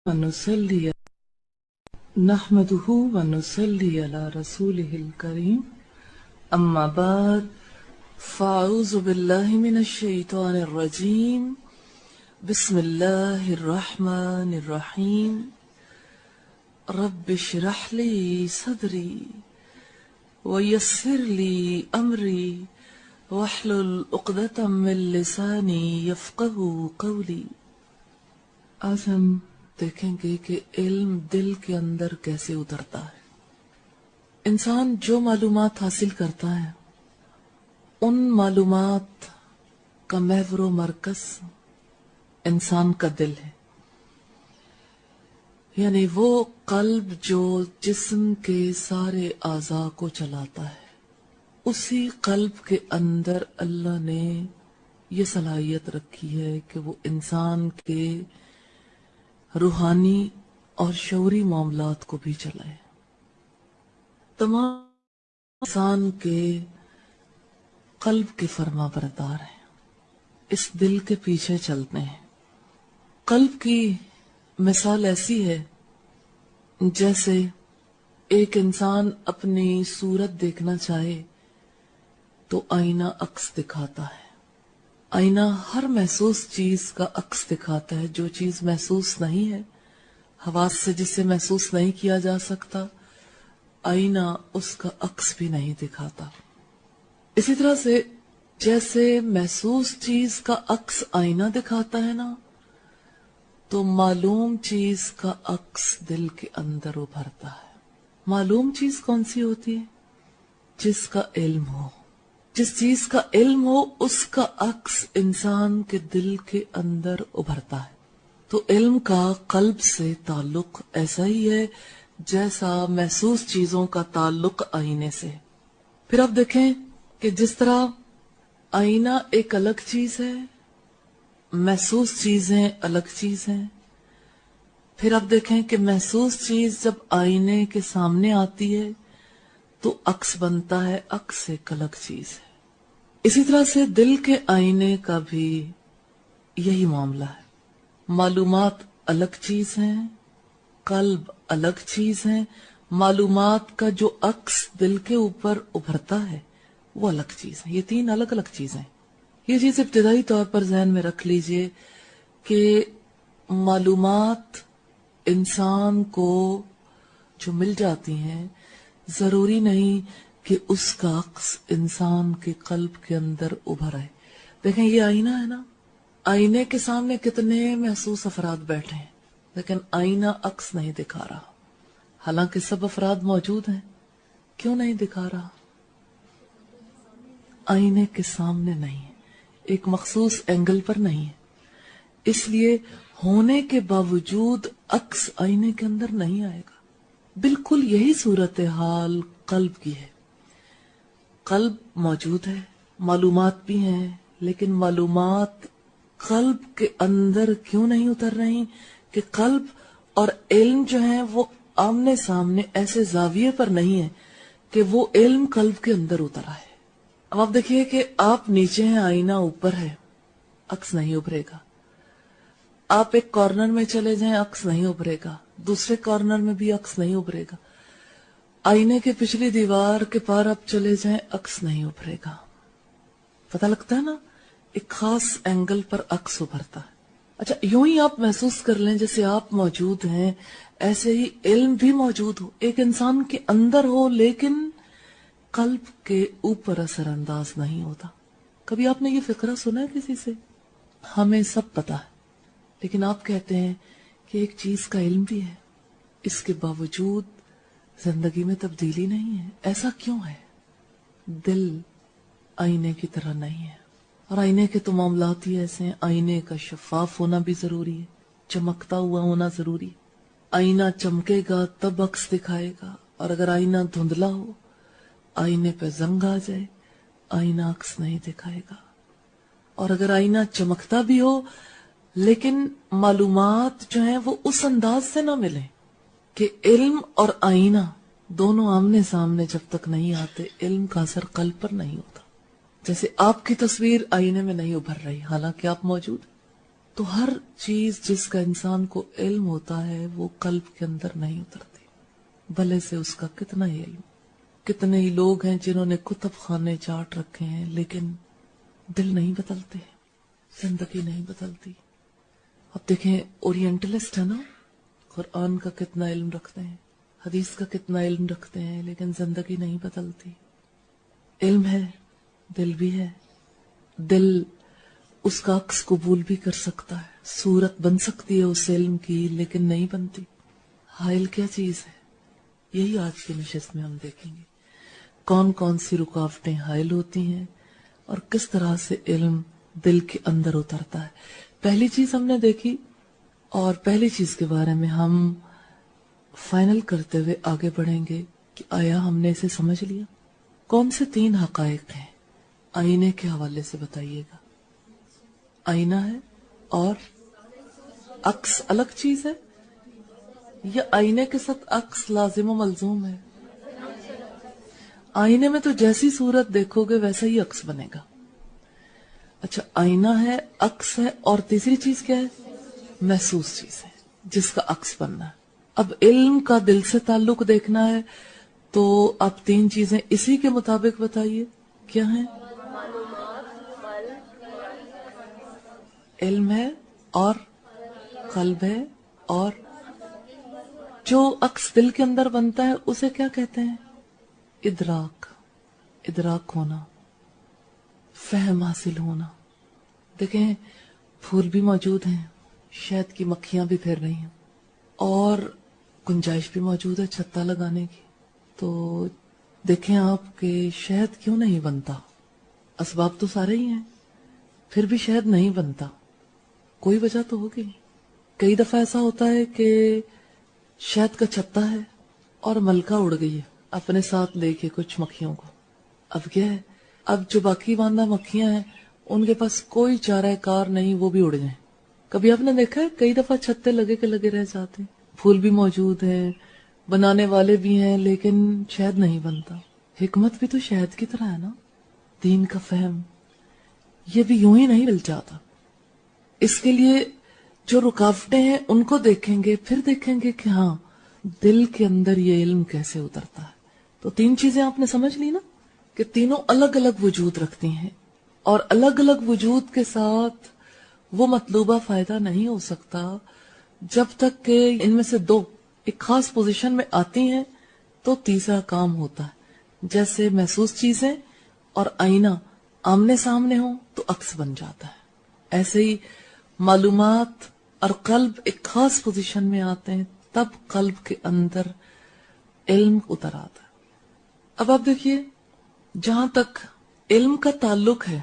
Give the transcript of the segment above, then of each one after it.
ونصلي نحمده ونصلي على رسوله الكريم أما بعد فأعوذ بالله من الشيطان الرجيم بسم الله الرحمن الرحيم رب اشرح لي صدري ويسر لي أمري واحلل عقدة من لساني يفقهوا قولي۔ آج ہم دیکھیں گے کہ علم دل کے اندر کیسے اترتا ہے۔ انسان جو معلومات حاصل کرتا ہے ان معلومات کا محور و مرکز انسان کا دل ہے، یعنی وہ قلب جو جسم کے سارے اعضاء کو چلاتا ہے۔ اسی قلب کے اندر اللہ نے یہ صلاحیت رکھی ہے کہ وہ انسان کے روحانی اور شعوری معاملات کو بھی چلائے۔ تمام انسان کے قلب کے فرما بردار ہیں، اس دل کے پیچھے چلتے ہیں۔ قلب کی مثال ایسی ہے جیسے ایک انسان اپنی صورت دیکھنا چاہے تو آئینہ عکس دکھاتا ہے۔ آئینہ ہر محسوس چیز کا عکس دکھاتا ہے۔ جو چیز محسوس نہیں ہے، حواس سے جسے محسوس نہیں کیا جا سکتا، آئینہ اس کا عکس بھی نہیں دکھاتا۔ اسی طرح سے جیسے محسوس چیز کا عکس آئینہ دکھاتا ہے نا، تو معلوم چیز کا عکس دل کے اندر ابھرتا ہے۔ معلوم چیز کون سی ہوتی ہے؟ جس کا علم ہو۔ جس چیز کا علم ہو اس کا عکس انسان کے دل کے اندر ابھرتا ہے۔ تو علم کا قلب سے تعلق ایسا ہی ہے جیسا محسوس چیزوں کا تعلق آئینے سے۔ پھر آپ دیکھیں کہ جس طرح آئینہ ایک الگ چیز ہے، محسوس چیزیں الگ چیز ہیں، پھر آپ دیکھیں کہ محسوس چیز جب آئینے کے سامنے آتی ہے تو عکس بنتا ہے، عکس ایک الگ چیز ہے۔ اسی طرح سے دل کے آئینے کا بھی یہی معاملہ ہے۔ معلومات الگ چیز ہیں، قلب الگ چیز ہیں، معلومات کا جو عکس دل کے اوپر ابھرتا ہے وہ الگ چیز ہے۔ یہ تین الگ الگ چیزیں۔ یہ چیز ابتدائی طور پر ذہن میں رکھ لیجئے کہ معلومات انسان کو جو مل جاتی ہیں ضروری نہیں کہ اس کا عکس انسان کے قلب کے اندر ابھر آئے۔ دیکھیں یہ آئینہ ہے نا، آئینے کے سامنے کتنے محسوس افراد بیٹھے ہیں لیکن آئینہ عکس نہیں دکھا رہا، حالانکہ سب افراد موجود ہیں۔ کیوں نہیں دکھا رہا؟ آئینے کے سامنے نہیں ہے، ایک مخصوص اینگل پر نہیں ہے، اس لیے ہونے کے باوجود عکس آئینے کے اندر نہیں آئے گا۔ بالکل یہی صورتحال قلب کی ہے۔ قلب موجود ہے، معلومات بھی ہیں، لیکن معلومات قلب کے اندر کیوں نہیں اتر رہی؟ کہ قلب اور علم جو ہیں وہ آمنے سامنے ایسے زاویے پر نہیں ہے کہ وہ علم قلب کے اندر اترا ہے۔ اب آپ دیکھیے کہ آپ نیچے ہیں، آئینہ اوپر ہے، عکس نہیں ابھرے گا۔ آپ ایک کارنر میں چلے جائیں، عکس نہیں ابھرے گا، دوسرے کارنر میں بھی عکس نہیں ابھرے گا، آئینے کے پچھلی دیوار کے پار آپ چلے جائیں، عکس نہیں ابھرے گا۔ پتہ لگتا ہے نا، ایک خاص اینگل پر عکس ابھرتا ہے۔ اچھا یوں ہی آپ محسوس کر لیں جیسے آپ موجود ہیں ایسے ہی علم بھی موجود ہو، ایک انسان کے اندر ہو لیکن قلب کے اوپر اثر انداز نہیں ہوتا۔ کبھی آپ نے یہ فقرہ سنا ہے کسی سے؟ ہمیں سب پتا ہے لیکن آپ کہتے ہیں کہ ایک چیز کا علم بھی ہے، اس کے باوجود زندگی میں تبدیلی نہیں ہے۔ ایسا کیوں ہے؟ دل آئینے کی طرح نہیں ہے، اور آئینے کے تو معاملات ہی ایسے ہیں۔ آئینے کا شفاف ہونا بھی ضروری ہے، چمکتا ہوا ہونا ضروری ہے۔ آئینہ چمکے گا تب عکس دکھائے گا، اور اگر آئینہ دھندلا ہو، آئینے پہ زنگ آ جائے، آئینہ عکس نہیں دکھائے گا۔ اور اگر آئینہ چمکتا بھی ہو لیکن معلومات جو ہیں وہ اس انداز سے نہ ملیں کہ علم اور آئینہ دونوں آمنے سامنے جب تک نہیں آتے، علم کا اثر قلب پر نہیں ہوتا۔ جیسے آپ کی تصویر آئینے میں نہیں ابھر رہی حالانکہ آپ موجود، تو ہر چیز جس کا انسان کو علم ہوتا ہے وہ قلب کے اندر نہیں اترتی، بھلے سے اس کا کتنا ہی علم. کتنے ہی لوگ ہیں جنہوں نے کتب خانے چاٹ رکھے ہیں لیکن دل نہیں بدلتے، زندگی نہیں بدلتی. اب دیکھیں اورینٹلسٹ ہے نا، قرآن کا کتنا علم رکھتے ہیں، حدیث کا کتنا علم رکھتے ہیں، لیکن زندگی نہیں بدلتی. علم ہے، دل بھی ہے. دل اس کا عکس قبول بھی کر سکتا ہے، صورت بن سکتی ہے اس علم کی لیکن نہیں بنتی. حائل کیا چیز ہے، یہی آج کی نشست میں ہم دیکھیں گے. کون کون سی رکاوٹیں حائل ہوتی ہیں اور کس طرح سے علم دل کے اندر اترتا ہے. پہلی چیز ہم نے دیکھی، اور پہلی چیز کے بارے میں ہم فائنل کرتے ہوئے آگے بڑھیں گے کہ آیا ہم نے اسے سمجھ لیا. کون سے 3 حقائق ہیں؟ آئینے کے حوالے سے بتائیے گا. آئینہ ہے اور عکس الگ چیز ہے، یا آئینے کے ساتھ عکس لازم و ملزوم ہے؟ آئینے میں تو جیسی صورت دیکھو گے ویسا ہی عکس بنے گا. اچھا، آئینہ ہے، عکس ہے، اور تیسری چیز کیا ہے؟ محسوس چیز ہے جس کا عکس بننا ہے. اب علم کا دل سے تعلق دیکھنا ہے تو اب 3 چیزیں اسی کے مطابق بتائیے کیا ہیں. علم ہے اور قلب ہے، اور جو عکس دل کے اندر بنتا ہے اسے کیا کہتے ہیں؟ ادراک. ادراک ہونا، فہم حاصل ہونا. دیکھیں پھول بھی موجود ہیں، شہد کی مکھیاں بھی پھر رہی ہیں، اور گنجائش بھی موجود ہے چھتا لگانے کی. تو دیکھیں آپ کہ شہد کیوں نہیں بنتا؟ اسباب تو سارے ہی ہیں، پھر بھی شہد نہیں بنتا. کوئی وجہ تو ہوگی. کئی دفعہ ایسا ہوتا ہے کہ شہد کا چھتا ہے اور ملکہ اڑ گئی ہے اپنے ساتھ لے کے کچھ مکھیوں کو. اب کیا ہے، اب جو باقی ماندہ مکھیاں ہیں ان کے پاس کوئی چارہ کار نہیں، وہ بھی اڑ جائیں. کبھی آپ نے دیکھا ہے کئی دفعہ چھتے لگے کے لگے رہ جاتے ہیں، پھول بھی موجود ہیں، بنانے والے بھی ہیں، لیکن شہد نہیں بنتا. حکمت بھی تو شہد کی طرح ہے نا. دین کا فہم یہ بھی یوں ہی نہیں مل جاتا. اس کے لیے جو رکاوٹیں ہیں ان کو دیکھیں گے، پھر دیکھیں گے کہ ہاں دل کے اندر یہ علم کیسے اترتا ہے. تو 3 چیزیں آپ نے سمجھ لی نا، کہ تینوں الگ الگ وجود رکھتی ہیں، اور الگ الگ وجود کے ساتھ وہ مطلوبہ فائدہ نہیں ہو سکتا جب تک کہ ان میں سے 2 ایک خاص پوزیشن میں آتی ہیں تو تیسرا کام ہوتا ہے. جیسے محسوس چیزیں اور آئینہ آمنے سامنے ہوں تو عکس بن جاتا ہے، ایسے ہی معلومات اور قلب ایک خاص پوزیشن میں آتے ہیں تب قلب کے اندر علم اتر آتا ہے. اب آپ دیکھیے، جہاں تک علم کا تعلق ہے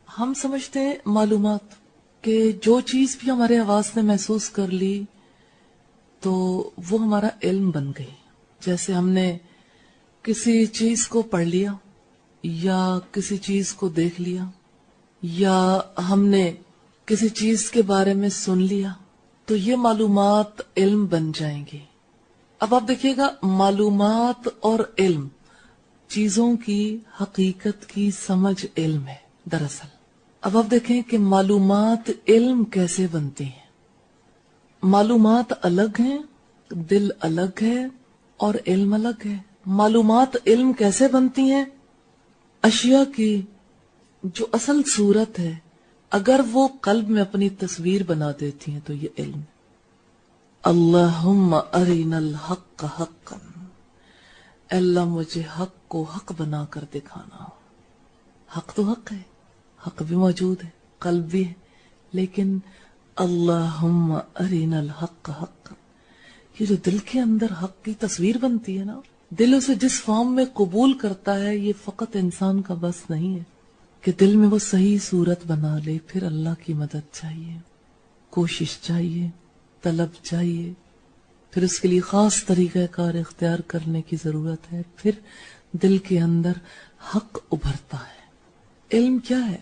ہم سمجھتے ہیں معلومات، کہ جو چیز بھی ہمارے حواس نے محسوس کر لی تو وہ ہمارا علم بن گئی. جیسے ہم نے کسی چیز کو پڑھ لیا، یا کسی چیز کو دیکھ لیا، یا ہم نے کسی چیز کے بارے میں سن لیا، تو یہ معلومات علم بن جائیں گی. اب آپ دیکھیے گا، معلومات اور علم چیزوں کی حقیقت کی سمجھ علم ہے دراصل. اب آپ دیکھیں کہ معلومات علم کیسے بنتی ہیں. معلومات الگ ہیں، دل الگ ہے، اور علم الگ ہے. معلومات علم کیسے بنتی ہیں؟ اشیاء کی جو اصل صورت ہے اگر وہ قلب میں اپنی تصویر بنا دیتی ہیں تو یہ علم. اللہم ارنا الحق حقا، اللہ مجھے حق کو حق بنا کر دکھانا. حق تو حق ہے، حق بھی موجود ہے، قلب بھی ہے، لیکن اللہم ارنا الحق حقا، یہ جو دل کے اندر حق کی تصویر بنتی ہے نا، دل اسے جس فارم میں قبول کرتا ہے، یہ فقط انسان کا بس نہیں ہے کہ دل میں وہ صحیح صورت بنا لے. پھر اللہ کی مدد چاہیے، کوشش چاہیے، طلب چاہیے، پھر اس کے لیے خاص طریقہ کار اختیار کرنے کی ضرورت ہے. پھر دل کے اندر حق ابھرتا ہے. علم کیا ہے؟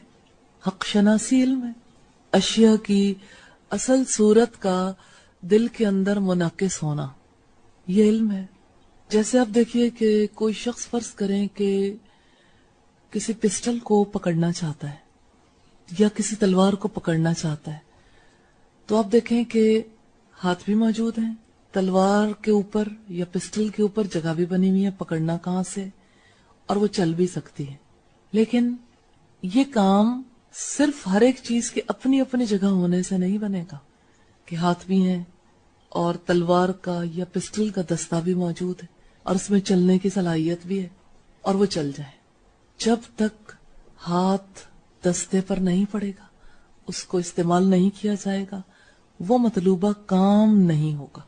حق شناسی علم ہے، اشیاء کی اصل صورت کا دل کے اندر منعکس ہونا، یہ علم ہے. جیسے آپ دیکھیے کہ کوئی شخص فرض کریں کہ کسی پسٹل کو پکڑنا چاہتا ہے یا کسی تلوار کو پکڑنا چاہتا ہے، تو آپ دیکھیں کہ ہاتھ بھی موجود ہیں، تلوار کے اوپر یا پسٹل کے اوپر جگہ بھی بنی ہوئی ہے، پکڑنا کہاں سے، اور وہ چل بھی سکتی ہے. لیکن یہ کام صرف ہر ایک چیز کے اپنی اپنی جگہ ہونے سے نہیں بنے گا کہ ہاتھ بھی ہیں اور تلوار کا یا پسٹل کا دستہ بھی موجود ہے اور اس میں چلنے کی صلاحیت بھی ہے اور وہ چل جائے. جب تک ہاتھ دستے پر نہیں پڑے گا، اس کو استعمال نہیں کیا جائے گا، وہ مطلوبہ کام نہیں ہوگا.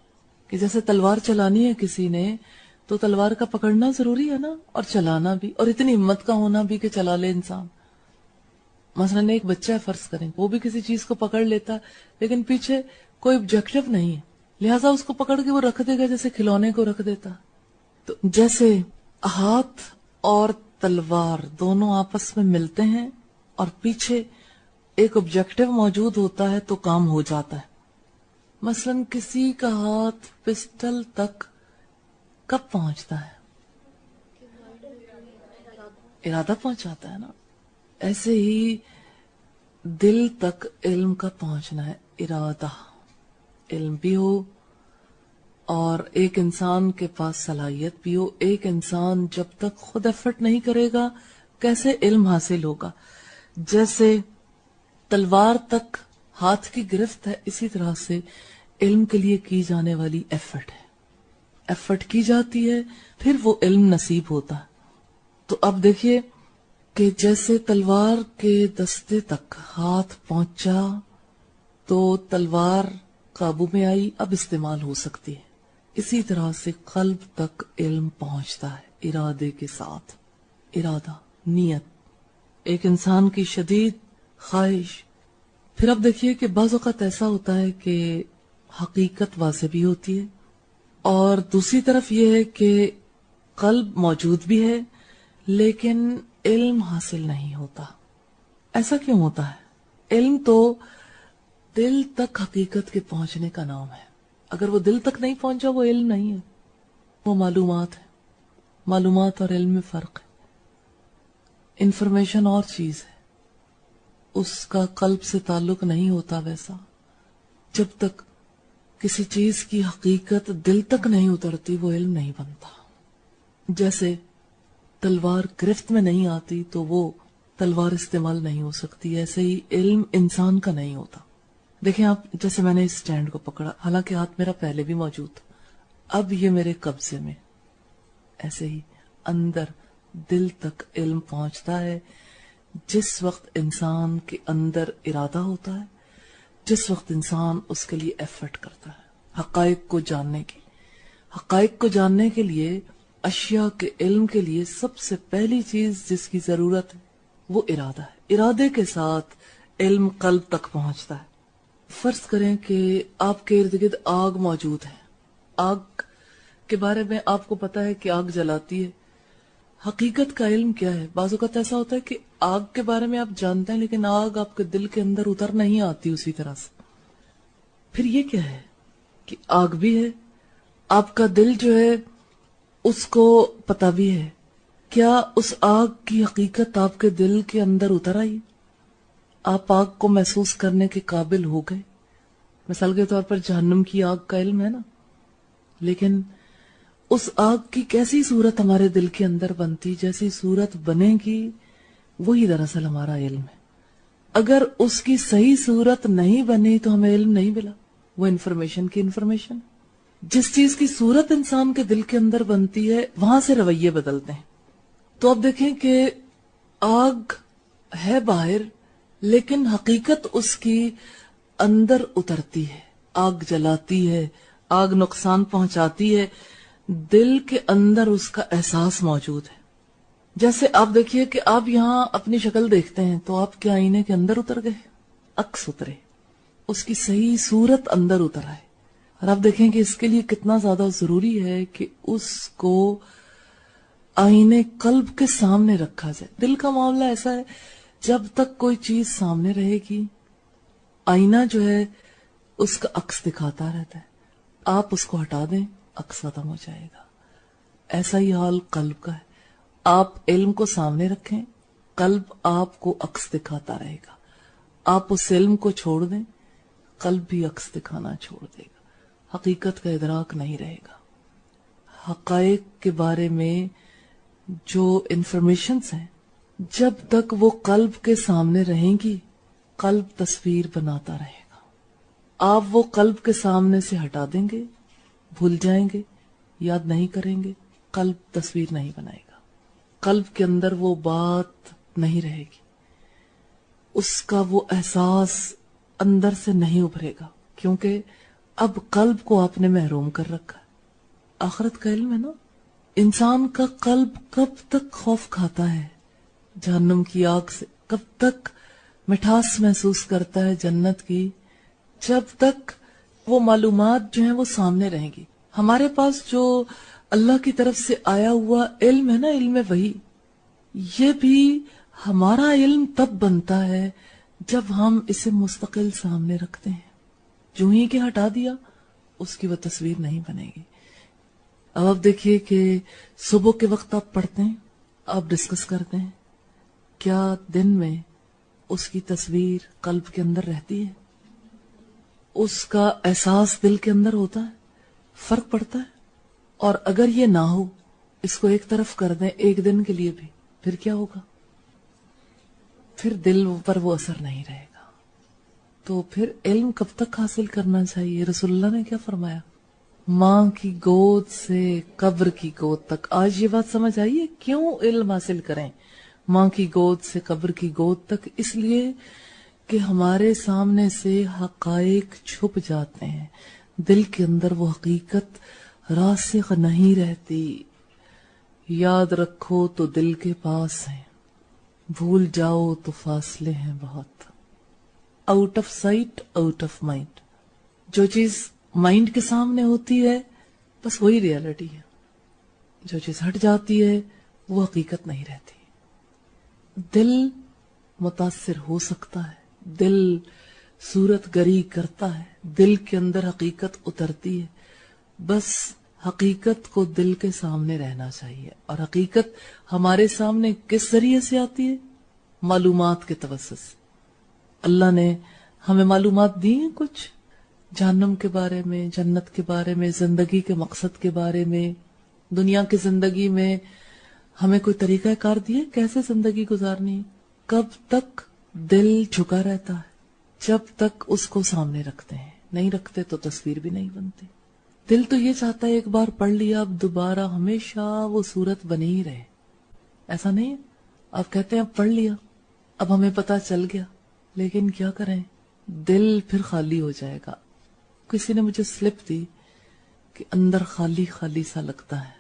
کہ جیسے تلوار چلانی ہے کسی نے تو تلوار کا پکڑنا ضروری ہے نا، اور چلانا بھی، اور اتنی ہمت کا ہونا بھی کہ چلا لے انسان. مثلاً ایک بچہ ہے فرض کریں، وہ بھی کسی چیز کو پکڑ لیتا ہے لیکن پیچھے کوئی آبجیکٹو نہیں ہے، لہٰذا اس کو پکڑ کے وہ رکھ دے گا جیسے کھلونے کو رکھ دیتا. تو جیسے ہاتھ اور تلوار دونوں آپس میں ملتے ہیں اور پیچھے ایک آبجیکٹو موجود ہوتا ہے تو کام ہو جاتا ہے. مثلاً کسی کا ہاتھ پسٹل تک کب پہنچتا ہے؟ ارادہ پہنچاتا ہے نا. ایسے ہی دل تک علم کا پہنچنا ہے، ارادہ. علم بھی ہو اور ایک انسان کے پاس صلاحیت بھی ہو. ایک انسان جب تک خود ایفرٹ نہیں کرے گا کیسے علم حاصل ہوگا؟ جیسے تلوار تک ہاتھ کی گرفت ہے، اسی طرح سے علم کے لیے کی جانے والی ایفرٹ ہے. ایفرٹ کی جاتی ہے پھر وہ علم نصیب ہوتا ہے. تو اب دیکھیے کہ جیسے تلوار کے دستے تک ہاتھ پہنچا تو تلوار قابو میں آئی، اب استعمال ہو سکتی ہے. اسی طرح سے قلب تک علم پہنچتا ہے ارادے کے ساتھ. ارادہ، نیت، ایک انسان کی شدید خواہش. پھر اب دیکھیے کہ بعض اوقات ایسا ہوتا ہے کہ حقیقت واضح بھی ہوتی ہے اور دوسری طرف یہ ہے کہ قلب موجود بھی ہے لیکن علم حاصل نہیں ہوتا. ایسا کیوں ہوتا ہے؟ علم تو دل تک حقیقت کے پہنچنے کا نام ہے. اگر وہ دل تک نہیں پہنچا وہ علم نہیں ہے، وہ معلومات ہے. معلومات اور علم میں فرق ہے. انفارمیشن اور چیز ہے، اس کا قلب سے تعلق نہیں ہوتا. ویسا جب تک کسی چیز کی حقیقت دل تک نہیں اترتی وہ علم نہیں بنتا. جیسے تلوار گرفت میں نہیں آتی تو وہ تلوار استعمال نہیں ہو سکتی، ایسے ہی علم انسان کا نہیں ہوتا. دیکھیں آپ، جیسے میں نے اس سٹینڈ کو پکڑا، حالانکہ ہاتھ میرا پہلے بھی موجود تھا، اب یہ میرے قبضے میں. ایسے ہی اندر دل تک علم پہنچتا ہے جس وقت انسان کے اندر ارادہ ہوتا ہے، جس وقت انسان اس کے لیے ایفرٹ کرتا ہے حقائق کو جاننے کی. حقائق کو جاننے کے لیے، اشیاء کے علم کے لیے سب سے پہلی چیز جس کی ضرورت ہے وہ ارادہ ہے. ارادے کے ساتھ علم قلب تک پہنچتا ہے. فرض کریں کہ آپ کے ارد گرد آگ موجود ہے. آگ کے بارے میں آپ کو پتا ہے کہ آگ جلاتی ہے. حقیقت کا علم کیا ہے؟ بعض اوقات ایسا ہوتا ہے کہ آگ کے بارے میں آپ جانتے ہیں لیکن آگ آپ کے دل کے اندر اتر نہیں آتی اسی طرح سے. پھر یہ کیا ہے کہ آگ بھی ہے، آپ کا دل جو ہے اس کو پتا بھی ہے. کیا اس آگ کی حقیقت آپ کے دل کے اندر اتر آئی؟ آپ آگ کو محسوس کرنے کے قابل ہو گئے؟ مثال کے طور پر جہنم کی آگ کا علم ہے نا، لیکن اس آگ کی کیسی صورت ہمارے دل کے اندر بنتی، جیسی صورت بنے گی وہی دراصل ہمارا علم ہے. اگر اس کی صحیح صورت نہیں بنی تو ہمیں علم نہیں ملا، وہ انفارمیشن کی انفارمیشن. جس چیز کی صورت انسان کے دل کے اندر بنتی ہے وہاں سے رویے بدلتے ہیں. تو اب دیکھیں کہ آگ ہے باہر لیکن حقیقت اس کی اندر اترتی ہے. آگ جلاتی ہے، آگ نقصان پہنچاتی ہے، دل کے اندر اس کا احساس موجود ہے. جیسے آپ دیکھیے کہ آپ یہاں اپنی شکل دیکھتے ہیں تو آپ کے آئینے کے اندر اتر گئے، عکس اترے، اس کی صحیح صورت اندر اتر آئے. اور آپ دیکھیں کہ اس کے لیے کتنا زیادہ ضروری ہے کہ اس کو آئینے قلب کے سامنے رکھا جائے. دل کا معاملہ ایسا ہے، جب تک کوئی چیز سامنے رہے گی آئینہ جو ہے اس کا عکس دکھاتا رہتا ہے. آپ اس کو ہٹا دیں عکس ختم ہو جائے گا. ایسا ہی حال قلب کا ہے. آپ علم کو سامنے رکھیں، قلب آپ کو عکس دکھاتا رہے گا. آپ اس علم کو چھوڑ دیں، قلب بھی عکس دکھانا چھوڑ دے گا، حقیقت کا ادراک نہیں رہے گا۔ حقائق کے بارے میں جو انفارمیشنز ہیں جب تک وہ قلب کے سامنے رہیں گی قلب تصویر بناتا رہے گا۔ آپ وہ قلب کے سامنے سے ہٹا دیں گے، بھول جائیں گے، یاد نہیں کریں گے، قلب تصویر نہیں بنائے گا، قلب کے اندر وہ بات نہیں رہے گی، اس کا وہ احساس اندر سے نہیں ابھرے گا، کیونکہ اب قلب کو آپ نے محروم کر رکھا ہے۔ آخرت کا علم ہے نا، انسان کا قلب کب تک خوف کھاتا ہے جہنم کی آگ سے، کب تک مٹھاس محسوس کرتا ہے جنت کی، جب تک وہ معلومات جو ہیں وہ سامنے رہیں گی۔ ہمارے پاس جو اللہ کی طرف سے آیا ہوا علم ہے نا، علم وحی، یہ بھی ہمارا علم تب بنتا ہے جب ہم اسے مستقل سامنے رکھتے ہیں۔ جو ہی کہ ہٹا دیا اس کی وہ تصویر نہیں بنے گی۔ اب آپ دیکھیے کہ صبح کے وقت آپ پڑھتے ہیں، آپ ڈسکس کرتے ہیں، کیا دن میں اس کی تصویر قلب کے اندر رہتی ہے؟ اس کا احساس دل کے اندر ہوتا ہے؟ فرق پڑتا ہے؟ اور اگر یہ نہ ہو، اس کو ایک طرف کر دیں ایک دن کے لیے بھی، پھر کیا ہوگا؟ پھر دل پر وہ اثر نہیں رہے گا۔ تو پھر علم کب تک حاصل کرنا چاہیے؟ رسول اللہ نے کیا فرمایا؟ ماں کی گود سے قبر کی گود تک۔ آج یہ بات سمجھ آئیے کیوں علم حاصل کریں ماں کی گود سے قبر کی گود تک؟ اس لیے کہ ہمارے سامنے سے حقائق چھپ جاتے ہیں، دل کے اندر وہ حقیقت راسخ نہیں رہتی۔ یاد رکھو تو دل کے پاس ہے، بھول جاؤ تو فاصلے ہیں بہت۔ Out of sight out of mind. جو چیز مائنڈ کے سامنے ہوتی ہے بس وہی ریالٹی ہے، جو چیز ہٹ جاتی ہے وہ حقیقت نہیں رہتی۔ دل متاثر ہو سکتا ہے، دل صورت گری کرتا ہے، دل کے اندر حقیقت اترتی ہے، بس حقیقت کو دل کے سامنے رہنا چاہیے۔ اور حقیقت ہمارے سامنے کس ذریعے سے آتی ہے؟ معلومات کے توسط سے۔ اللہ نے ہمیں معلومات دی ہیں کچھ جہنم کے بارے میں، جنت کے بارے میں، زندگی کے مقصد کے بارے میں، دنیا کی زندگی میں ہمیں کوئی طریقہ کار دیا کیسے زندگی گزارنی ہے؟ کب تک دل جھکا رہتا ہے؟ جب تک اس کو سامنے رکھتے ہیں، نہیں رکھتے تو تصویر بھی نہیں بنتی۔ دل تو یہ چاہتا ہے ایک بار پڑھ لیا اب دوبارہ ہمیشہ وہ صورت بنی ہی رہے۔ ایسا نہیں ہے، آپ کہتے ہیں اب پڑھ لیا، اب ہمیں پتا چل گیا، لیکن کیا کریں، دل پھر خالی ہو جائے گا۔ کسی نے مجھے سلپ دی کہ اندر خالی خالی سا لگتا ہے،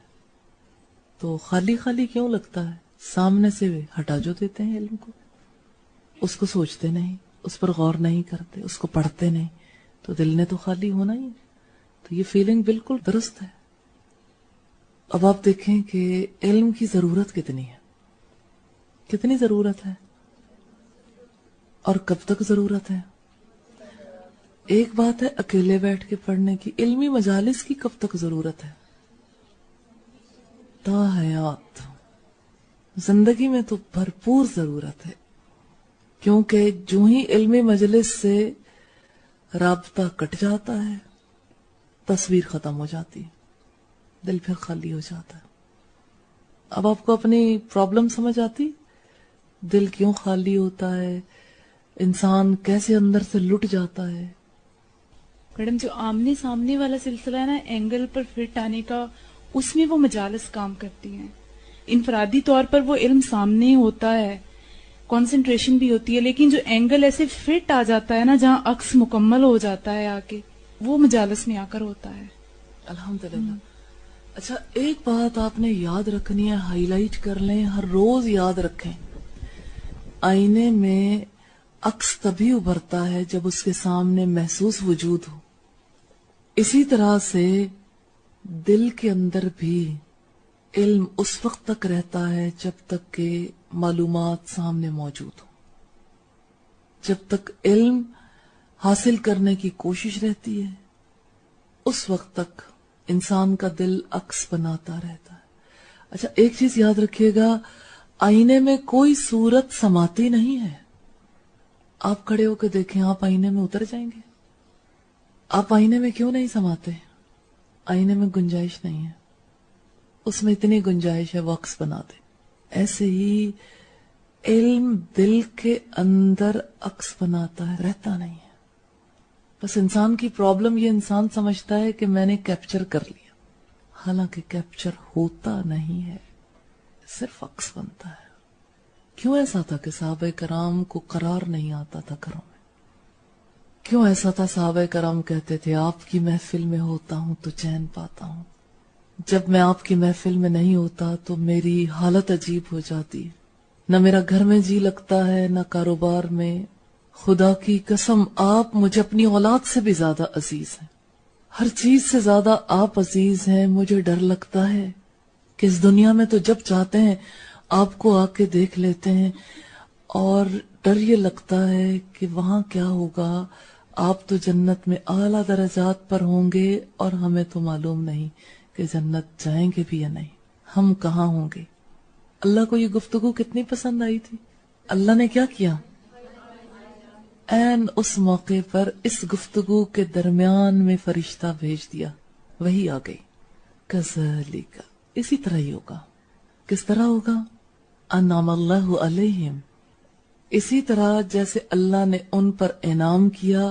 تو خالی خالی کیوں لگتا ہے؟ سامنے سے ہٹا جو دیتے ہیں علم کو، اس کو سوچتے نہیں، اس پر غور نہیں کرتے، اس کو پڑھتے نہیں، تو دل نے تو خالی ہونا ہی ہے۔ تو یہ فیلنگ بالکل درست ہے۔ اب آپ دیکھیں کہ علم کی ضرورت کتنی ہے، کتنی ضرورت ہے اور کب تک ضرورت ہے۔ ایک بات ہے اکیلے بیٹھ کے پڑھنے کی، علمی مجالس کی کب تک ضرورت ہے؟ تا حیات زندگی میں تو بھرپور ضرورت ہے، کیونکہ جو ہی علمی مجلس سے رابطہ کٹ جاتا ہے تصویر ختم ہو جاتی ہے، دل پھر خالی ہو جاتا ہے۔ اب آپ کو اپنی پرابلم سمجھ آتی؟ دل کیوں خالی ہوتا ہے، انسان کیسے اندر سے لٹ جاتا ہے؟ میڈم جو آمنے سامنے والا سلسلہ ہے نا، اینگل پر فٹ آنے کا، اس میں وہ مجالس کام کرتی ہیں۔ انفرادی طور پر وہ علم سامنے ہوتا ہے، کنسنٹریشن بھی ہوتی ہے، لیکن جو اینگل ایسے فٹ آ جاتا ہے نا جہاں عکس مکمل ہو جاتا ہے آ کے، وہ مجالس میں آ کر ہوتا ہے۔ الحمدللہ۔ اچھا ایک بات آپ نے یاد رکھنی ہے، ہائی لائٹ کر لیں، ہر روز یاد رکھیں، آئینے میں عکس تبھی ابھرتا ہے جب اس کے سامنے محسوس وجود ہو، اسی طرح سے دل کے اندر بھی علم اس وقت تک رہتا ہے جب تک کہ معلومات سامنے موجود ہو، جب تک علم حاصل کرنے کی کوشش رہتی ہے اس وقت تک انسان کا دل عکس بناتا رہتا ہے۔ اچھا ایک چیز یاد رکھیے گا، آئینے میں کوئی صورت سماتی نہیں ہے۔ آپ کھڑے ہو کے دیکھیں، آپ آئینے میں اتر جائیں گے؟ آپ آئینے میں کیوں نہیں سماتے؟ آئینے میں گنجائش نہیں ہے، اس میں اتنی گنجائش ہے وہ عکس بنا دے. ایسے ہی علم دل کے اندر عکس بناتا ہے، رہتا نہیں ہے. بس انسان کی پرابلم یہ، انسان سمجھتا ہے کہ میں نے کیپچر کر لیا، حالانکہ کیپچر ہوتا نہیں ہے، صرف عکس بنتا ہے. کیوں ایسا تھا کہ صحابہ کرام کو قرار نہیں آتا تھا گھروں میں؟ کیوں ایسا تھا صحابہ کرام کہتے تھے آپ کی محفل میں ہوتا ہوں تو چین پاتا ہوں، جب میں آپ کی محفل میں نہیں ہوتا تو میری حالت عجیب ہو جاتی ہے، نہ میرا گھر میں جی لگتا ہے نہ کاروبار میں. خدا کی قسم آپ مجھے اپنی اولاد سے بھی زیادہ عزیز ہیں، ہر چیز سے زیادہ آپ عزیز ہیں. مجھے ڈر لگتا ہے کہ اس دنیا میں تو جب چاہتے ہیں آپ کو آ کے دیکھ لیتے ہیں، اور ڈر یہ لگتا ہے کہ وہاں کیا ہوگا. آپ تو جنت میں اعلیٰ درجات پر ہوں گے اور ہمیں تو معلوم نہیں کہ جنت جائیں گے بھی یا نہیں، ہم کہاں ہوں گے. اللہ کو یہ گفتگو کتنی پسند آئی تھی. اللہ نے کیا کیا؟ این اس موقع پر اس گفتگو کے درمیان میں فرشتہ بھیج دیا، وہی آ گئی. کذالک، اسی طرح ہی ہوگا. کس طرح ہوگا؟ انعم اللہ علیہم، اسی طرح جیسے اللہ نے ان پر انعام کیا،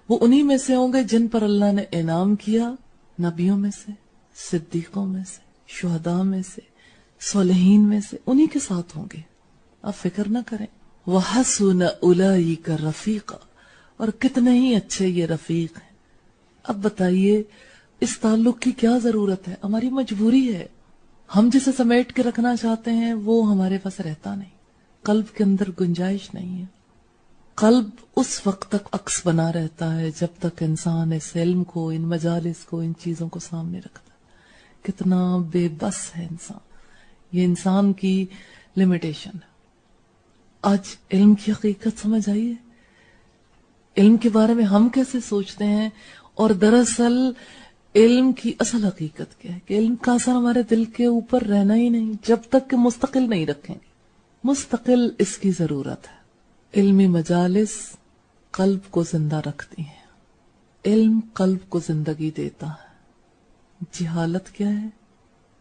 وہ انہی میں سے ہوں گے جن پر اللہ نے انعام کیا، نبیوں میں سے، صدیقوں میں سے، شہداء میں سے، صالحین میں سے، انہی کے ساتھ ہوں گے. آپ فکر نہ کریں. وَحَسُنَ أُولَئِكَ رَفِيقًا، اور کتنے ہی اچھے یہ رفیق ہیں. اب بتائیے اس تعلق کی کیا ضرورت ہے؟ ہماری مجبوری ہے. ہم جسے سمیٹ کے رکھنا چاہتے ہیں وہ ہمارے پاس رہتا نہیں. قلب کے اندر گنجائش نہیں ہے. قلب اس وقت تک عکس بنا رہتا ہے جب تک انسان اس علم کو، ان مجالس کو، ان چیزوں کو سامنے رکھتا ہے. کتنا بے بس ہے انسان. یہ انسان کی لمیٹیشن ہے. آج علم کی حقیقت سمجھ آئیے، علم کے بارے میں ہم کیسے سوچتے ہیں، اور دراصل علم کی اصل حقیقت کیا ہے کہ علم کا اثر ہمارے دل کے اوپر رہنا ہی نہیں جب تک کہ مستقل نہیں رکھیں گے. مستقل اس کی ضرورت ہے. علمی مجالس قلب کو زندہ رکھتی ہیں. علم قلب کو زندگی دیتا ہے. جہالت کیا ہے؟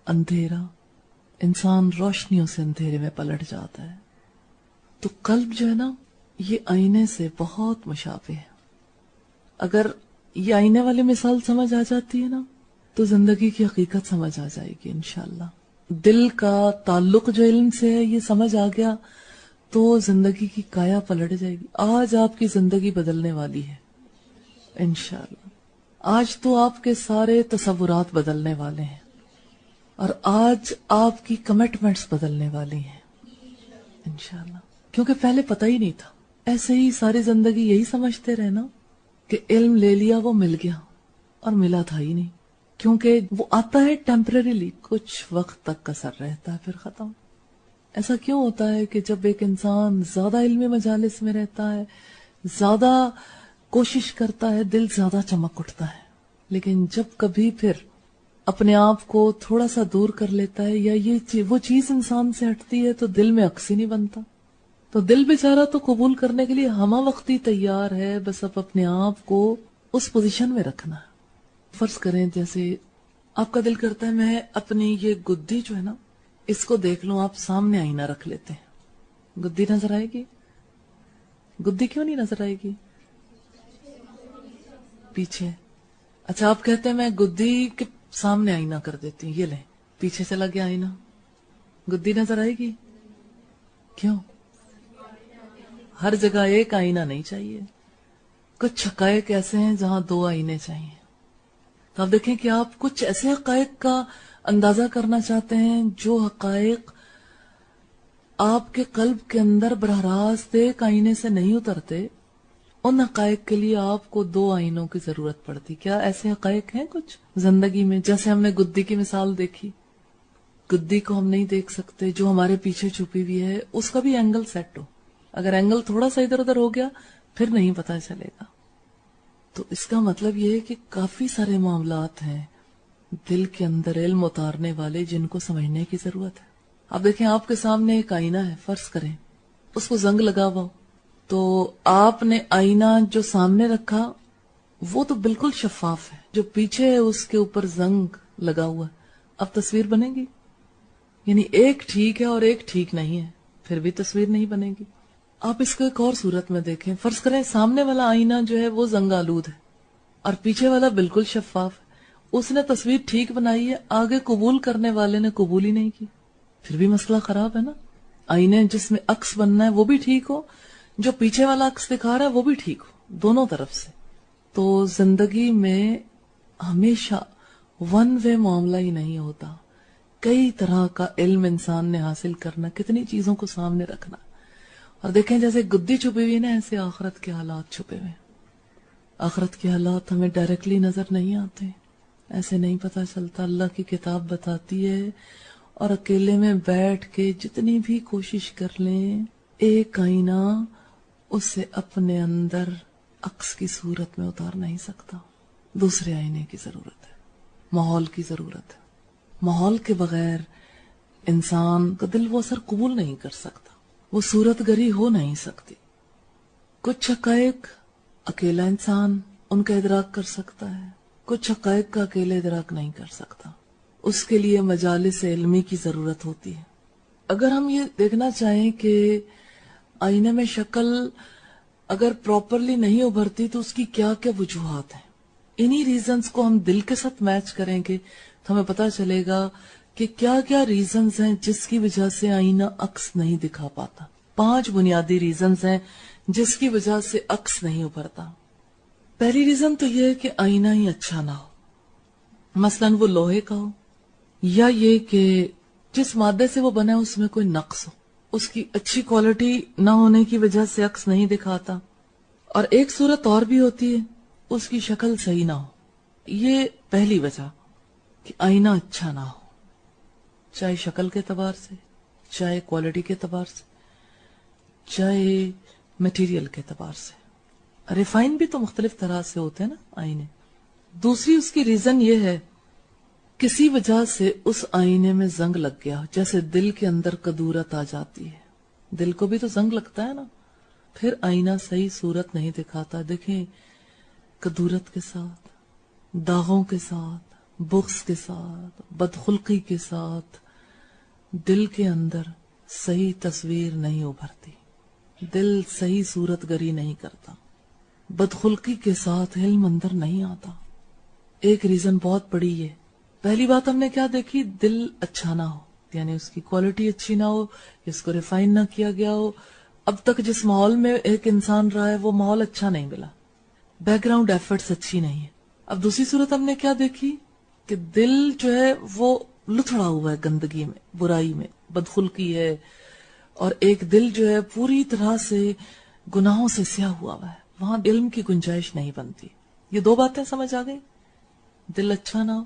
اندھیرا. انسان روشنیوں سے اندھیرے میں پلٹ جاتا ہے. تو قلب جو ہے نا، یہ آئینے سے بہت مشابہ ہے. اگر یہ آئینے والی مثال سمجھ آ جاتی ہے نا تو زندگی کی حقیقت سمجھ آ جائے گی انشاءاللہ. دل کا تعلق جو علم سے ہے یہ سمجھ آ گیا تو زندگی کی کایا پلٹ جائے گی. آج آپ کی زندگی بدلنے والی ہے انشاءاللہ. آج تو آپ کے سارے تصورات بدلنے والے ہیں، اور آج آپ کی کمٹمنٹس بدلنے والی ہیں انشاءاللہ. کیونکہ پہلے پتہ ہی نہیں تھا. ایسے ہی ساری زندگی یہی سمجھتے رہے نا کہ علم لے لیا وہ مل گیا، اور ملا تھا ہی نہیں. کیونکہ وہ آتا ہے ٹیمپرریلی، کچھ وقت تک اثر رہتا ہے پھر ختم. ایسا کیوں ہوتا ہے کہ جب ایک انسان زیادہ علمی مجالس میں رہتا ہے، زیادہ کوشش کرتا ہے، دل زیادہ چمک اٹھتا ہے. لیکن جب کبھی پھر اپنے آپ کو تھوڑا سا دور کر لیتا ہے یا وہ چیز انسان سے ہٹتی ہے تو دل میں عکس ہی نہیں بنتا. تو دل بیچارہ تو قبول کرنے کے لیے ہمہ وقتی تیار ہے، بس اب اپنے آپ کو اس پوزیشن میں رکھنا ہے. فرض کریں جیسے آپ کا دل کرتا ہے میں اپنی یہ گدی جو ہے نا اس کو دیکھ لوں. آپ سامنے آئینہ رکھ لیتے ہیں، گدی نظر آئے گی؟ گدی کیوں نہیں نظر آئے گی؟ پیچھے. اچھا آپ کہتے ہیں میں گدی کے سامنے آئینہ کر دیتی ہوں، یہ لیں پیچھے چلا گیا آئینہ، گدی نظر آئے گی؟ کیوں؟ ہر جگہ ایک آئینہ نہیں چاہیے. کچھ حقائق ایسے ہیں جہاں دو آئینے چاہیے. تو آپ دیکھیں کہ آپ کچھ ایسے حقائق کا اندازہ کرنا چاہتے ہیں جو حقائق آپ کے قلب کے اندر براہ راست ایک آئینے سے نہیں اترتے. ان حقائق کے لیے آپ کو دو آئینوں کی ضرورت پڑتی. کیا ایسے حقائق ہیں کچھ زندگی میں؟ جیسے ہم نے گدی کی مثال دیکھی، گدی کو ہم نہیں دیکھ سکتے جو ہمارے پیچھے چھپی ہوئی ہے، اس کا بھی اینگل سیٹ ہو. اگر اینگل تھوڑا سا ادھر ادھر ہو گیا پھر نہیں پتا چلے گا. تو اس کا مطلب یہ ہے کہ کافی سارے معاملات ہیں دل کے اندر علم اتارنے والے جن کو سمجھنے کی ضرورت ہے. اب دیکھیں آپ کے سامنے ایک آئینہ ہے، فرض کریں اس کو زنگ لگا ہوا ہو، تو آپ نے آئینہ جو سامنے رکھا وہ تو بالکل شفاف ہے. جو پیچھے ہے اس کے اوپر زنگ لگا ہوا ہے. اب تصویر بنے گی؟ یعنی ایک ٹھیک ہے اور ایک ٹھیک نہیں ہے، پھر بھی تصویر نہیں بنے گی. آپ اس کو ایک اور صورت میں دیکھیں. فرض کریں سامنے والا آئینہ جو ہے وہ زنگ آلود ہے اور پیچھے والا بالکل شفاف ہے. اس نے تصویر ٹھیک بنائی ہے، آگے قبول کرنے والے نے قبول ہی نہیں کی، پھر بھی مسئلہ خراب ہے نا. آئینے جس میں عکس بننا ہے وہ بھی ٹھیک ہو، جو پیچھے والا عکس دکھا رہا ہے وہ بھی ٹھیک ہو، دونوں طرف سے. تو زندگی میں ہمیشہ ون وے معاملہ ہی نہیں ہوتا. کئی طرح کا علم انسان نے حاصل کرنا، کتنی چیزوں کو سامنے رکھنا. اور دیکھیں جیسے گدی چھپی ہوئی نا، ایسے آخرت کے حالات چھپے ہوئے. آخرت کے حالات ہمیں ڈائریکٹلی نظر نہیں آتے، ایسے نہیں پتا چلتا. اللہ کی کتاب بتاتی ہے اور اکیلے میں بیٹھ کے جتنی بھی کوشش کر لیں، ایک آئینہ اسے اپنے اندر عکس کی صورت میں اتار نہیں سکتا. دوسرے آئینے کی ضرورت ہے، ماحول کی ضرورت ہے. ماحول کے بغیر انسان کا دل وہ اثر قبول نہیں کر سکتا، وہ صورت گری ہو نہیں سکتی. کچھ حقائق اکیلا انسان ان کا ادراک کر سکتا ہے، کچھ حقائق کا اکیلے ادراک نہیں کر سکتا. اس کے لیے مجالس علمی کی ضرورت ہوتی ہے. اگر ہم یہ دیکھنا چاہیں کہ آئینے میں شکل اگر پراپرلی نہیں ابھرتی تو اس کی کیا کیا وجوہات ہیں، انہی ریزنز کو ہم دل کے ساتھ میچ کریں گے تو ہمیں پتا چلے گا کہ کیا کیا ریزنز ہیں جس کی وجہ سے آئینہ عکس نہیں دکھا پاتا. 5 بنیادی ریزنز ہیں جس کی وجہ سے عکس نہیں ابھرتا. پہلی ریزن تو یہ ہے کہ آئینہ ہی اچھا نہ ہو. مثلاً وہ لوہے کا ہو، یا یہ کہ جس مادے سے وہ بنا ہے اس میں کوئی نقص ہو، اس کی اچھی کوالٹی نہ ہونے کی وجہ سے عکس نہیں دکھاتا. اور ایک صورت اور بھی ہوتی ہے، اس کی شکل صحیح نہ ہو. یہ پہلی وجہ کہ آئینہ اچھا نہ ہو، چاہے شکل کے اعتبار سے، چاہے کوالٹی کے اعتبار سے، چاہے میٹیریل کے اعتبار سے. ریفائن بھی تو مختلف طرح سے ہوتے ہیں نا آئینے. دوسری اس کی ریزن یہ ہے کسی وجہ سے اس آئینے میں زنگ لگ گیا، جیسے دل کے اندر کدورت آ جاتی ہے. دل کو بھی تو زنگ لگتا ہے نا، پھر آئینہ صحیح صورت نہیں دکھاتا. دیکھیں کدورت کے ساتھ، داغوں کے ساتھ، بغض کے ساتھ، بدخلقی کے ساتھ دل کے اندر صحیح تصویر نہیں ابھرتی، دل صحیح صورت گری نہیں کرتا، بدخلقی کے ساتھ علم اندر نہیں آتا. ایک ریزن بہت بڑی ہے. پہلی بات ہم نے کیا دیکھی؟ دل اچھا نہ ہو، یعنی اس کی کوالٹی اچھی نہ ہو، اس کو ریفائن نہ کیا گیا ہو. اب تک جس ماحول میں ایک انسان رہا ہے وہ ماحول اچھا نہیں ملا، بیک گراؤنڈ ایفرٹس اچھی نہیں ہے. اب دوسری صورت ہم نے کیا دیکھی کہ دل جو ہے وہ لتھڑا ہوا ہے گندگی میں، برائی میں، بدخلقی ہے، اور ایک دل جو ہے پوری طرح سے گناہوں سے سیاہ ہوا ہے. وہاں علم کی گنجائش نہیں بنتی. یہ 2 باتیں سمجھ آ گئی؟ دل اچھا نہ ہو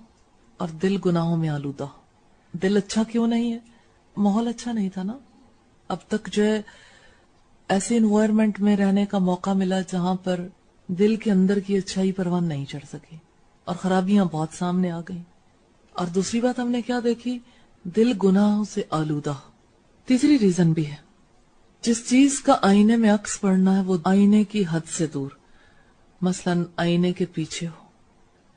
اور دل گناہوں میں آلودہ. دل اچھا کیوں نہیں ہے؟ ماحول اچھا نہیں تھا نا. اب تک جو ہے ایسے انوائرمنٹ میں رہنے کا موقع ملا جہاں پر دل کے اندر کی اچھائی پروان نہیں چڑھ سکی اور خرابیاں بہت سامنے آ گئیں. اور دوسری بات ہم نے کیا دیکھی؟ دل گناہوں سے آلودہ. تیسری ریزن بھی ہے، جس چیز کا آئینے میں عکس پڑنا ہے وہ آئینے کی حد سے دور، مثلاً آئینے کے پیچھے ہو.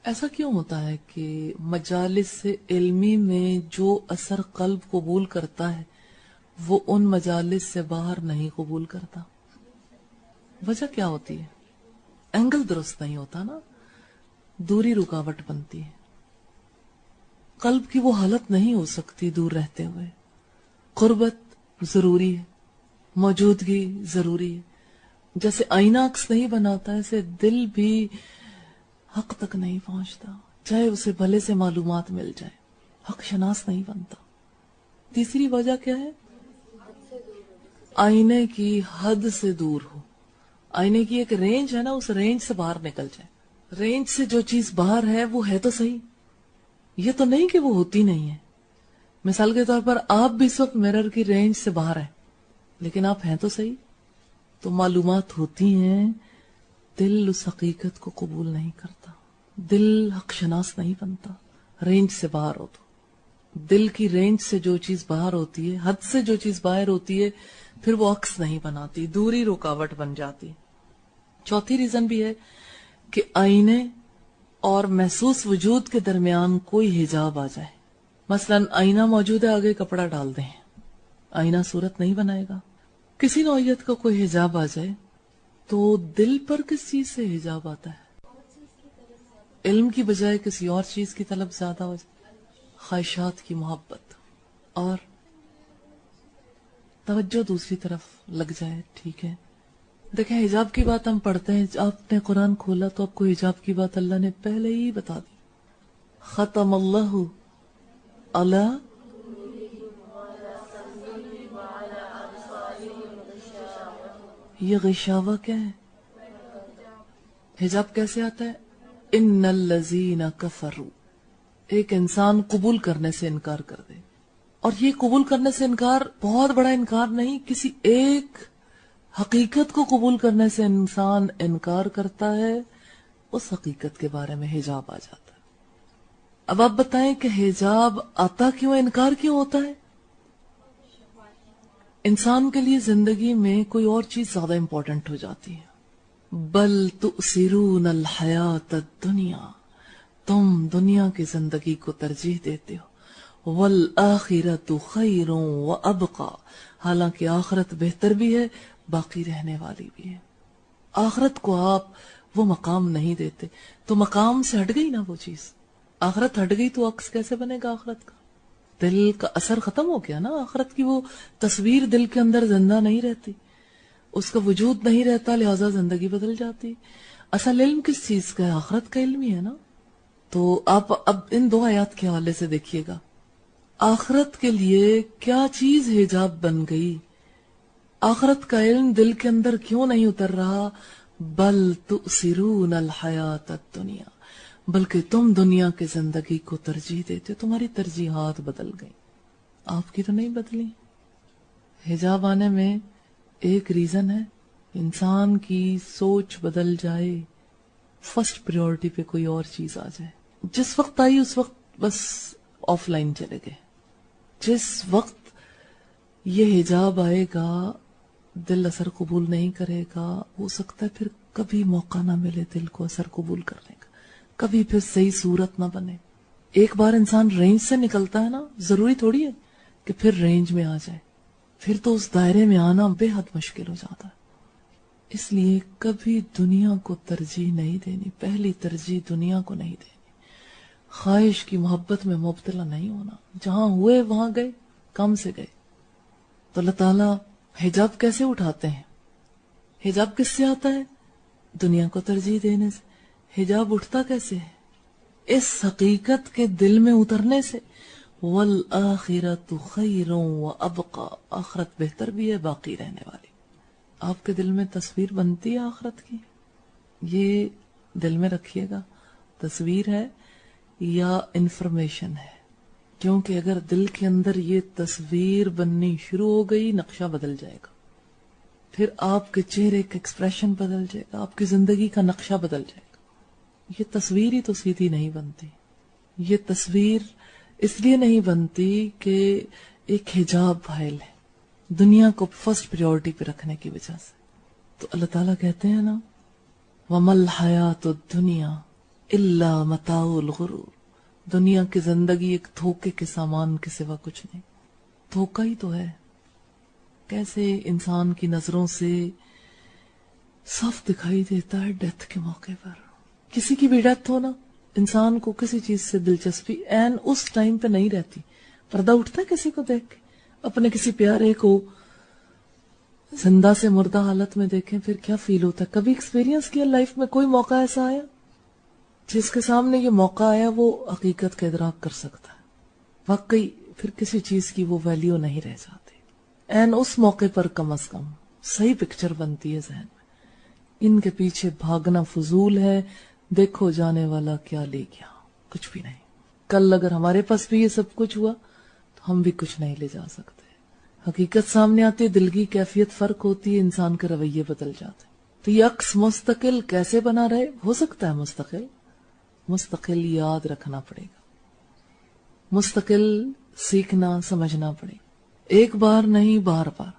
ایسا کیوں ہوتا ہے کہ مجالس علمی میں جو اثر قلب قبول کرتا ہے وہ ان مجالس سے باہر نہیں قبول کرتا؟ وجہ کیا ہوتی ہے؟ اینگل درست نہیں ہوتا نا، دوری رکاوٹ بنتی ہے. قلب کی وہ حالت نہیں ہو سکتی دور رہتے ہوئے. قربت ضروری ہے، موجودگی ضروری ہے. جیسے آئینہ عکس نہیں بناتا ایسے دل بھی حق تک نہیں پہنچتا، چاہے اسے بھلے سے معلومات مل جائے، حق شناس نہیں بنتا. تیسری وجہ کیا ہے؟ آئینے کی حد سے دور ہو. آئینے کی ایک رینج ہے نا، اس رینج سے باہر نکل جائے. رینج سے جو چیز باہر ہے وہ ہے تو صحیح، یہ تو نہیں کہ وہ ہوتی نہیں ہے. مثال کے طور پر آپ بھی اس وقت مرر کی رینج سے باہر ہیں لیکن آپ ہیں تو صحیح. تو معلومات ہوتی ہیں، دل اس حقیقت کو قبول نہیں کرتا، دل حق شناس نہیں بنتا. رینج سے باہر ہو تو دل کی رینج سے جو چیز باہر ہوتی ہے، حد سے جو چیز باہر ہوتی ہے، پھر وہ عکس نہیں بناتی، دوری رکاوٹ بن جاتی. چوتھی ریزن بھی ہے کہ آئینے اور محسوس وجود کے درمیان کوئی حجاب آ جائے. مثلا آئینہ موجود ہے, آگے کپڑا ڈال دیں, آئینہ صورت نہیں بنائے گا. کسی نوعیت کا کوئی حجاب آ جائے تو دل پر کس چیز سے حجاب آتا ہے؟ علم کی بجائے کسی اور چیز کی طلب زیادہ ہو جائے, خواہشات کی محبت, اور توجہ دوسری طرف لگ جائے. ٹھیک ہے, دیکھیں حجاب کی بات ہم پڑھتے ہیں, آپ نے قرآن کھولا تو آپ کو حجاب کی بات اللہ نے پہلے ہی بتا دی. ختم اللہ علی, یہ غشاوہ کیا ہے؟ حجاب کیسے آتا ہے؟ ان الذین کفروا, ایک انسان قبول کرنے سے انکار کر دے, اور یہ قبول کرنے سے انکار بہت بڑا انکار نہیں, کسی ایک حقیقت کو قبول کرنے سے انسان انکار کرتا ہے, اس حقیقت کے بارے میں حجاب آ جاتا ہے. اب آپ بتائیں کہ حجاب آتا کیوں, انکار کیوں ہوتا ہے؟ انسان کے لیے زندگی میں کوئی اور چیز زیادہ امپورٹنٹ ہو جاتی ہے. بل تؤثرون الحیات الدنیا, تم دنیا کی زندگی کو ترجیح دیتے ہو. والآخرۃ خیر وابقی, حالانکہ آخرت بہتر بھی ہے, باقی رہنے والی بھی ہے. آخرت کو آپ وہ مقام نہیں دیتے, تو مقام سے ہٹ گئی نا وہ چیز. آخرت ہٹ گئی تو عکس کیسے بنے گا آخرت کا؟ دل کا اثر ختم ہو گیا نا. آخرت کی وہ تصویر دل کے اندر زندہ نہیں رہتی, اس کا وجود نہیں رہتا, لہذا زندگی بدل جاتی. اصل علم کس چیز کا ہے؟ آخرت کا علم ہی ہے نا. تو آپ اب ان دو آیات کے حوالے سے دیکھیے گا, آخرت کے لیے کیا چیز حجاب بن گئی, آخرت کا علم دل کے اندر کیوں نہیں اتر رہا؟ بل تؤثرون الحیات الدنیا, بلکہ تم دنیا کے زندگی کو ترجیح دیتے ہو. تمہاری ترجیحات بدل گئی, آپ کی تو نہیں بدلی. حجاب آنے میں ایک ریزن ہے, انسان کی سوچ بدل جائے, فرسٹ پریورٹی پہ کوئی اور چیز آ جائے. جس وقت آئی اس وقت بس آف لائن چلے گئے. جس وقت یہ حجاب آئے گا دل اثر قبول نہیں کرے گا, ہو سکتا ہے پھر کبھی موقع نہ ملے دل کو اثر قبول کرنے کا, کبھی پھر صحیح صورت نہ بنے. ایک بار انسان رینج سے نکلتا ہے نا, ضروری تھوڑی ہے کہ پھر رینج میں آ جائے, پھر تو اس دائرے میں آنا بے حد مشکل ہو جاتا ہے. اس لیے کبھی دنیا کو ترجیح نہیں دینی, پہلی ترجیح دنیا کو نہیں دینی. خواہش کی محبت میں مبتلا نہیں ہونا, جہاں ہوئے وہاں گئے, کم سے گئے. تو اللہ تعالیٰ حجاب کیسے اٹھاتے ہیں؟ حجاب کس سے آتا ہے؟ دنیا کو ترجیح دینے سے. حجاب اٹھتا کیسے ہے؟ اس حقیقت کے دل میں اترنے سے. والآخرۃ خیر وابقی, آخرت بہتر بھی ہے, باقی رہنے والی. آپ کے دل میں تصویر بنتی ہے آخرت کی؟ یہ دل میں رکھیے گا, تصویر ہے یا انفارمیشن ہے. کیونکہ اگر دل کے اندر یہ تصویر بننی شروع ہو گئی, نقشہ بدل جائے گا, پھر آپ کے چہرے کا ایکسپریشن بدل جائے گا, آپ کی زندگی کا نقشہ بدل جائے گا. یہ تصویر ہی تو سیدھی نہیں بنتی. یہ تصویر اس لیے نہیں بنتی کہ ایک حجاب حائل ہے, دنیا کو فرسٹ پریورٹی پہ رکھنے کی وجہ سے. تو اللہ تعالیٰ کہتے ہیں نا, وَمَا الْحَيَاةُ الدُّنْيَا إِلَّا مَتَاعُ الْغُرُورِ, دنیا کی زندگی ایک دھوکے کے سامان کے سوا کچھ نہیں. دھوکہ ہی تو ہے. کیسے انسان کی نظروں سے صاف دکھائی دیتا ہے ڈیتھ کے موقع پر. کسی کی بھی ڈیتھ ہو نا, انسان کو کسی چیز سے دلچسپی این اس ٹائم پہ نہیں رہتی. پردہ اٹھتا ہے کسی کو دیکھ کے, اپنے کسی پیارے کو زندہ سے مردہ حالت میں دیکھیں پھر کیا فیل ہوتا ہے. کبھی ایکسپیرینس کیا لائف میں؟ کوئی موقع ایسا آیا جس کے سامنے یہ موقع آیا وہ حقیقت کا ادراک کر سکتا ہے؟ واقعی پھر کسی چیز کی وہ ویلیو نہیں رہ جاتی. این اس موقع پر کم از کم صحیح پکچر بنتی ہے ذہن میں. ان کے پیچھے بھاگنا فضول ہے, دیکھو جانے والا کیا لے گیا, کچھ بھی نہیں. کل اگر ہمارے پاس بھی یہ سب کچھ ہوا تو ہم بھی کچھ نہیں لے جا سکتے. حقیقت سامنے آتی ہے, دل کی کیفیت فرق ہوتی ہے, انسان کے رویے بدل جاتے. تو یہ عکس مستقل کیسے بنا رہے؟ ہو سکتا ہے مستقل یاد رکھنا پڑے گا, مستقل سیکھنا سمجھنا پڑے گا, ایک بار نہیں بار بار.